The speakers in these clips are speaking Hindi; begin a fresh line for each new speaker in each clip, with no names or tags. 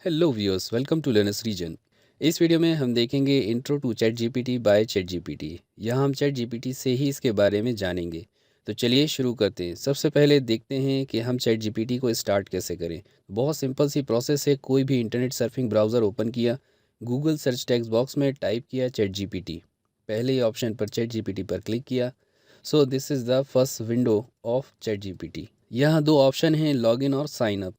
Hello viewers, welcome to Learners Region. इस वीडियो में हम देखेंगे intro to ChatGPT by ChatGPT. यहाँ हम चैट जीपीटी से ही इसके बारे में जानेंगे। तो चलिए शुरू करते हैं। सबसे पहले देखते हैं कि हम चैट जीपीटी को स्टार्ट कैसे करें। बहुत सिंपल सी प्रोसेस है। कोई भी इंटरनेट सर्फिंग ब्राउज़र ओपन किया, गूगल सर्च टेक्स्ट बॉक्स में टाइप किया चैट जीपीटी, पहले ही ऑप्शन पर चैट जीपीटी पर क्लिक किया। So this is the first window of ChatGPT. यहाँ दो ऑप्शन हैं, लॉगिन और sign up.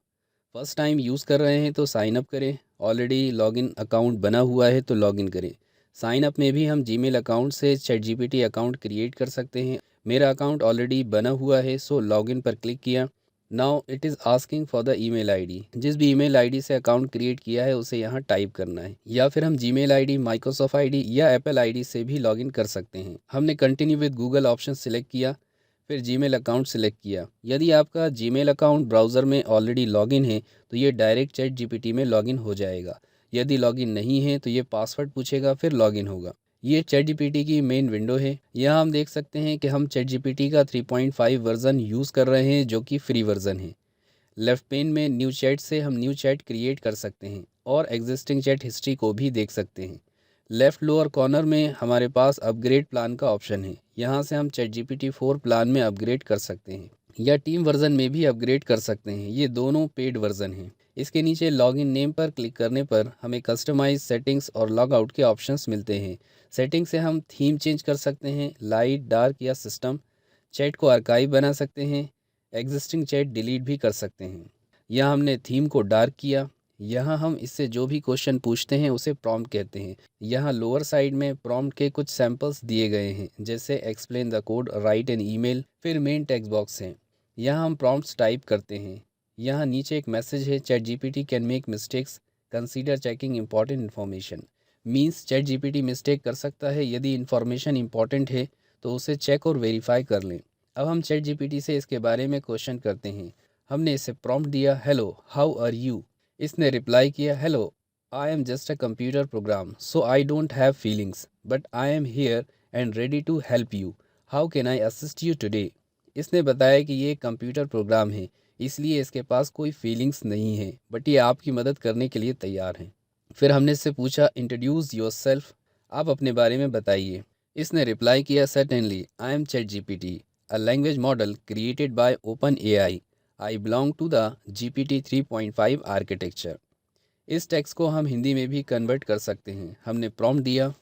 First time use कर रहे हैं तो साइन अप करें, ऑलरेडी लॉगिन अकाउंट बना हुआ है तो लॉगिन करें। साइन अप में भी हम जीमेल अकाउंट से चैट जीपीटी अकाउंट क्रिएट कर सकते हैं। मेरा अकाउंट ऑलरेडी बना हुआ है, सो लॉगिन पर क्लिक किया। Now it is asking for the email ID. जिस भी ईमेल आईडी से अकाउंट क्रिएट किया है उसे यहाँ टाइप करना है, या फिर हम जीमेल आईडी, माइक्रोसॉफ्ट आईडी या एप्पल आईडी से भी लॉगिन कर सकते हैं। हमने continue with Google option select किया, फिर जीमेल अकाउंट सिलेक्ट किया। यदि आपका जीमेल अकाउंट ब्राउज़र में ऑलरेडी लॉगिन है तो ये डायरेक्ट चैट जीपीटी में लॉगिन हो जाएगा। यदि लॉगिन नहीं है तो ये पासवर्ड पूछेगा, फिर लॉगिन होगा। ये चैट जीपीटी की मेन विंडो है। यहाँ हम देख सकते हैं कि हम चैट जीपीटी का 3.5 वर्ज़न यूज़ कर रहे हैं, जो कि फ्री वर्ज़न है। लेफ़्ट पेन में न्यू चैट से हम न्यू चैट क्रिएट कर सकते हैं और एग्जिस्टिंग चैट हिस्ट्री को भी देख सकते हैं। लेफ़्ट लोअर कॉर्नर में हमारे पास अपग्रेड प्लान का ऑप्शन है। यहाँ से हम चैट जीपीटी 4 प्लान में अपग्रेड कर सकते हैं या टीम वर्जन में भी अपग्रेड कर सकते हैं। ये दोनों पेड वर्जन हैं। इसके नीचे लॉगिन नेम पर क्लिक करने पर हमें कस्टमाइज सेटिंग्स और लॉग आउट के ऑप्शंस मिलते हैं। सेटिंग से हम थीम चेंज कर सकते हैं, लाइट, डार्क या सिस्टम। चैट को आर्काइव बना सकते हैं, एग्जिस्टिंग चैट डिलीट भी कर सकते हैं। यहाँ हमने थीम को डार्क किया। यहाँ हम इससे जो भी क्वेश्चन पूछते हैं उसे प्रॉम्प्ट कहते हैं। यहाँ लोअर साइड में प्रॉम्प्ट के कुछ सैंपल्स दिए गए हैं, जैसे explain the code, write an email. फिर मेन टेक्स्ट बॉक्स है, यहाँ हम प्रॉम्प्ट्स टाइप करते हैं। यहाँ नीचे एक मैसेज है, chat GPT can make mistakes, consider checking important information. Means chat GPT mistake कर सकता है। यदि इन्फॉर्मेशन इंपॉर्टेंट है तो उसे चेक और वेरीफाई कर लें। अब हम चैट जीपीटी से इसके बारे में क्वेश्चन करते हैं। हमने इसे प्रॉम्प्ट दिया, हेलो हाउ आर यू। इसने रिप्लाई किया, hello I am just a computer program, so I don't have feelings, but I am here and ready to help you. How can I assist you today. इसने बताया कि ये कंप्यूटर प्रोग्राम है, इसलिए इसके पास कोई फीलिंग्स नहीं है, बट ये आपकी मदद करने के लिए तैयार है। फिर हमने इससे पूछा, इंट्रोड्यूस योर सेल्फ, आप अपने बारे में बताइए। इसने रिप्लाई किया, certainly I am ChatGPT, a language model created by OpenAI. I belong to the GPT 3.5 architecture. इस टेक्स्ट को हम हिंदी में भी कन्वर्ट कर सकते हैं। हमने प्रॉम्प्ट दिया,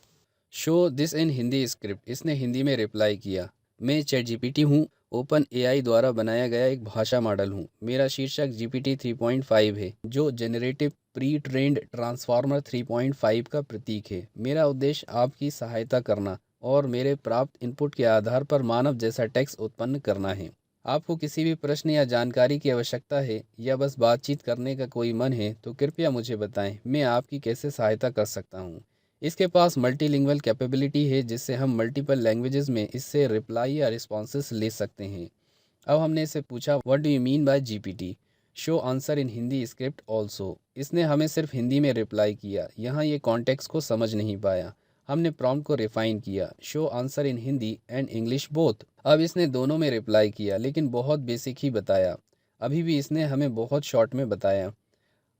show this in Hindi script. इसने हिंदी में रिप्लाई किया, मैं चैट जीपीटी हूँ, ओपन एआई द्वारा बनाया गया एक भाषा मॉडल हूँ। मेरा शीर्षक GPT 3.5 है, जो जेनरेटिव प्री ट्रेंड ट्रांसफार्मर 3.5 का प्रतीक है। मेरा उद्देश्य आपकी सहायता करना और मेरे प्राप्त इनपुट के आधार पर मानव जैसा टेक्स्ट उत्पन्न करना है। आपको किसी भी प्रश्न या जानकारी की आवश्यकता है या बस बातचीत करने का कोई मन है तो कृपया मुझे बताएं, मैं आपकी कैसे सहायता कर सकता हूं। इसके पास मल्टीलिंगुअल कैपेबिलिटी है, जिससे हम मल्टीपल लैंग्वेजेस में इससे रिप्लाई या रिस्पॉन्सेस ले सकते हैं। अब हमने इससे पूछा, what do you mean by GPT, show answer in Hindi script also. इसने हमें सिर्फ हिंदी में रिप्लाई किया। यहाँ ये कॉन्टेक्स्ट को समझ नहीं पाया। हमने प्रॉम्प्ट को रिफाइन किया, show answer in Hindi and English both. अब इसने दोनों में रिप्लाई किया, लेकिन बहुत बेसिक ही बताया। अभी भी इसने हमें बहुत शॉर्ट में बताया।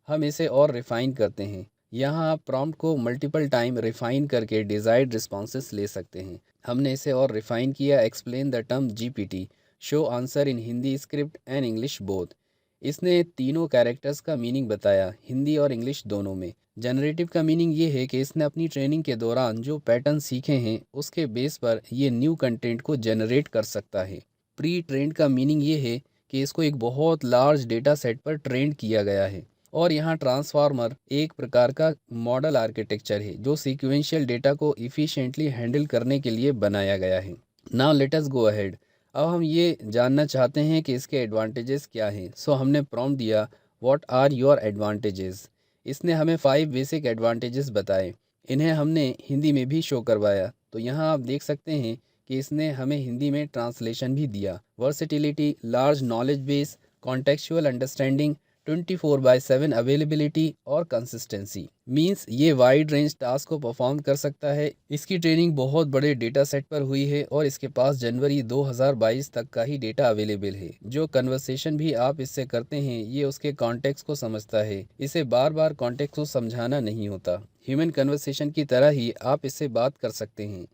हम इसे और रिफाइन करते हैं। यहाँ आप प्रॉम्प्ट को मल्टीपल टाइम रिफाइन करके डिज़ायर्ड रिस्पॉन्सेस ले सकते हैं। हमने इसे और रिफाइन किया, explain the term GPT, show answer in Hindi script and English both. इसने तीनों कैरेक्टर्स का मीनिंग बताया, हिंदी और इंग्लिश दोनों में। जनरेटिव का मीनिंग ये है कि इसने अपनी ट्रेनिंग के दौरान जो पैटर्न सीखे हैं उसके बेस पर ये न्यू कंटेंट को जनरेट कर सकता है। प्री ट्रेंड का मीनिंग ये है कि इसको एक बहुत लार्ज डेटा सेट पर ट्रेंड किया गया है। और यहाँ ट्रांसफार्मर एक प्रकार का मॉडल आर्किटेक्चर है जो सीक्वेंशियल डेटा को इफ़िशिएंटली हैंडल करने के लिए बनाया गया है। Now let us go ahead. अब हम ये जानना चाहते हैं कि इसके एडवांटेजेस क्या हैं। सो हमने प्रॉम्प्ट दिया, व्हाट आर योर एडवांटेजेस। इसने हमें 5 बेसिक एडवांटेजेस बताए। इन्हें हमने हिंदी में भी शो करवाया। तो यहाँ आप देख सकते हैं कि इसने हमें हिंदी में ट्रांसलेशन भी दिया। Versatility, large knowledge base, contextual understanding, 24/7 availability और कंसिस्टेंसी। मींस ये वाइड रेंज टास्क को परफॉर्म कर सकता है। इसकी ट्रेनिंग बहुत बड़े डेटा सेट पर हुई है और इसके पास जनवरी 2022 तक का ही डेटा अवेलेबल है। जो कन्वर्सेशन भी आप इससे करते हैं ये उसके कॉन्टेक्स्ट को समझता है। इसे बार बार कॉन्टेक्स्ट को समझाना नहीं होता। ह्यूमन कन्वर्सेशन की तरह ही आप इससे बात कर सकते हैं।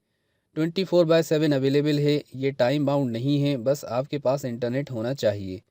24/7 अवेलेबल है। ये टाइम बाउंड नहीं है, बस आपके पास इंटरनेट होना चाहिए।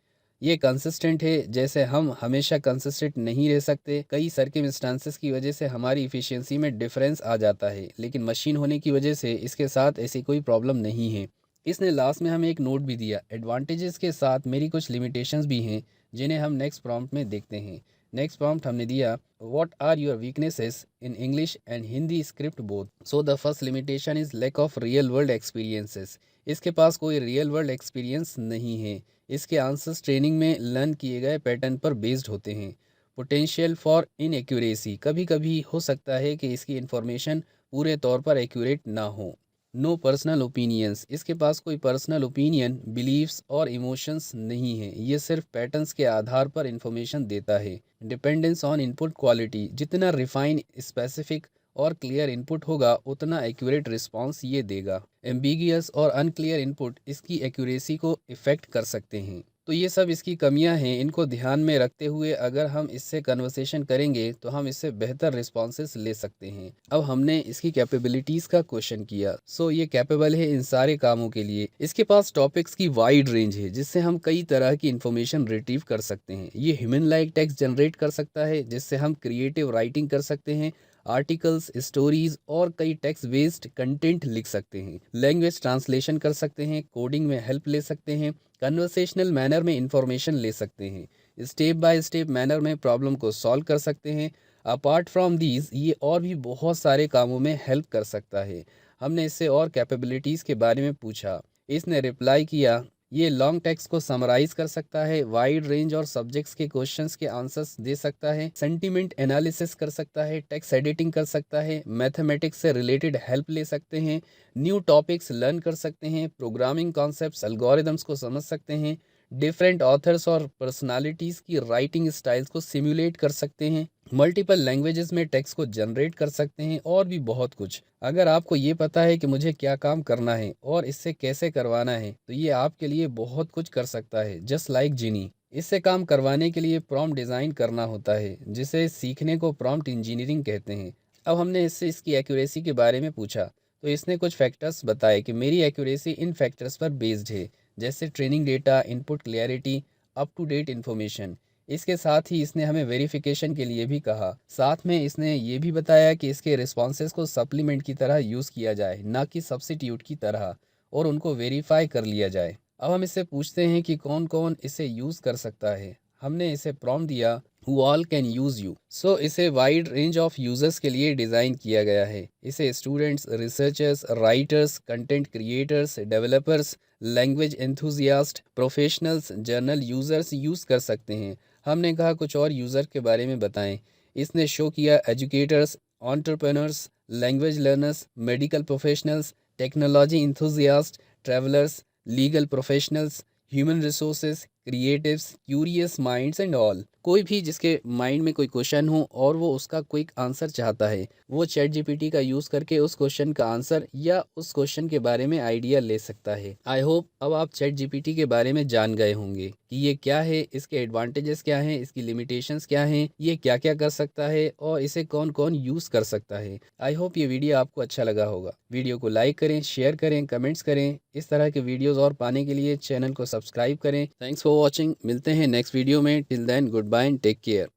ये कंसिस्टेंट है। जैसे हम हमेशा कंसिस्टेंट नहीं रह सकते, कई सर्कमस्टांसेस की वजह से हमारी इफ़िशियंसी में डिफरेंस आ जाता है, लेकिन मशीन होने की वजह से इसके साथ ऐसी कोई प्रॉब्लम नहीं है। इसने लास्ट में हमें एक नोट भी दिया। एडवांटेजेस के साथ मेरी कुछ लिमिटेशंस भी हैं जिन्हें हम नेक्स्ट प्रॉम्प्ट में देखते हैं। नेक्स्ट प्रॉम्प्ट हमने दिया, what are your weaknesses in English and Hindi script both. So the first limitation is lack of real world experiences. इसके पास कोई रियल वर्ल्ड एक्सपीरियंस नहीं है। इसके आंसर्स ट्रेनिंग में लर्न किए गए पैटर्न पर बेस्ड होते हैं। पोटेंशियल फॉर इनएक्यूरेसी, कभी कभी हो सकता है कि इसकी इन्फॉर्मेशन पूरे तौर पर एक्यूरेट ना हो। नो पर्सनल ओपिनियंस, इसके पास कोई पर्सनल ओपिनियन, बिलीव्स और इमोशंस नहीं है। ये सिर्फ पैटर्न्स के आधार पर इंफॉर्मेशन देता है। डिपेंडेंस ऑन इनपुट क्वालिटी, जितना रिफाइन, स्पेसिफिक और क्लियर इनपुट होगा उतना एक्यूरेट रिस्पांस ये देगा। एम्बिगियस और अनक्लियर इनपुट इसकी एक्यूरेसी को इफ़ेक्ट कर सकते हैं। तो ये सब इसकी कमियां हैं। इनको ध्यान में रखते हुए अगर हम इससे कन्वर्सेशन करेंगे तो हम इससे बेहतर रिस्पॉन्सेस ले सकते हैं। अब हमने इसकी कैपेबिलिटीज़ का क्वेश्चन किया। सो ये कैपेबल है इन सारे कामों के लिए। इसके पास टॉपिक्स की वाइड रेंज है जिससे हम कई तरह की इन्फॉर्मेशन रिट्रीव कर सकते हैं। ये ह्यूमन लाइक टेक्स्ट जनरेट कर सकता है जिससे हम क्रिएटिव राइटिंग कर सकते हैं, आर्टिकल्स, स्टोरीज और कई टेक्स्ट बेस्ड कंटेंट लिख सकते हैं, लैंग्वेज ट्रांसलेशन कर सकते हैं, कोडिंग में हेल्प ले सकते हैं, कन्वर्सेशनल मैनर में इंफॉर्मेशन ले सकते हैं, स्टेप बाय स्टेप मैनर में प्रॉब्लम को सॉल्व कर सकते हैं। अपार्ट फ्रॉम दीज ये और भी बहुत सारे कामों में हेल्प कर सकता है। हमने इससे और कैपेबिलिटीज़ के बारे में पूछा। इसने रिप्लाई किया, ये लॉन्ग टेक्स्ट को समराइज कर सकता है, वाइड रेंज और सब्जेक्ट्स के क्वेश्चंस के आंसर्स दे सकता है, सेंटीमेंट एनालिसिस कर सकता है, टेक्स्ट एडिटिंग कर सकता है, मैथमेटिक्स से रिलेटेड हेल्प ले सकते हैं, न्यू टॉपिक्स लर्न कर सकते हैं, प्रोग्रामिंग कॉन्सेप्ट्स, एल्गोरिदम्स को समझ सकते हैं, डिफरेंट ऑथर्स और पर्सनालिटीज़ की राइटिंग स्टाइल्स को सिमुलेट कर सकते हैं, मल्टीपल लैंग्वेजेस में टेक्स्ट को जनरेट कर सकते हैं और भी बहुत कुछ। अगर आपको ये पता है कि मुझे क्या काम करना है और इससे कैसे करवाना है तो ये आपके लिए बहुत कुछ कर सकता है। जस्ट लाइक जिनी, इससे काम करवाने के लिए प्रॉम्प्ट डिज़ाइन करना होता है जिसे सीखने को प्रॉम्प्ट इंजीनियरिंग कहते हैं। अब हमने इससे इसकी एक्यूरेसी के बारे में पूछा तो इसने कुछ फैक्टर्स बताए कि मेरी एक्यूरेसी इन फैक्टर्स पर बेस्ड है, जैसे training data, input clarity, up to date information. इसके साथ ही इसने हमें वेरिफिकेशन के लिए भी कहा। साथ में इसने ये भी बताया कि इसके रिस्पॉन्सेज को सप्लीमेंट की तरह यूज़ किया जाए, ना कि सब्सिट्यूट की तरह, और उनको वेरीफाई कर लिया जाए। अब हम इससे पूछते हैं कि कौन कौन इसे यूज़ कर सकता है। हमने इसे प्रॉम्प्ट दिया, who all can use you. So इसे वाइड रेंज ऑफ यूज़र्स के लिए डिज़ाइन किया गया है। इसे students, researchers, writers, content creators, developers, language enthusiast, professionals, journal users use कर सकते हैं। हमने कहा कुछ और यूज़र के बारे में बताएं। इसने शो किया educators, entrepreneurs, language learners, medical professionals, technology enthusiast, travellers, legal professionals, human resources, creatives, curious minds and all. कोई भी जिसके माइंड में कोई क्वेश्चन हो और वो उसका क्विक आंसर चाहता है, वो चैट जीपीटी का यूज़ करके उस क्वेश्चन का आंसर या उस क्वेश्चन के बारे में आइडिया ले सकता है। आई होप अब आप चैट जीपीटी के बारे में जान गए होंगे कि ये क्या है, इसके एडवांटेजेस क्या हैं, इसकी लिमिटेशंस क्या हैं, ये क्या क्या कर सकता है और इसे कौन कौन यूज़ कर सकता है। आई होप ये वीडियो आपको अच्छा लगा होगा। वीडियो को लाइक करें, शेयर करें, कमेंट्स करें। इस तरह के वीडियोज़ और पाने के लिए चैनल को सब्सक्राइब करें। Thanks for watching. मिलते हैं नेक्स्ट वीडियो में। Till then, goodbye and take care.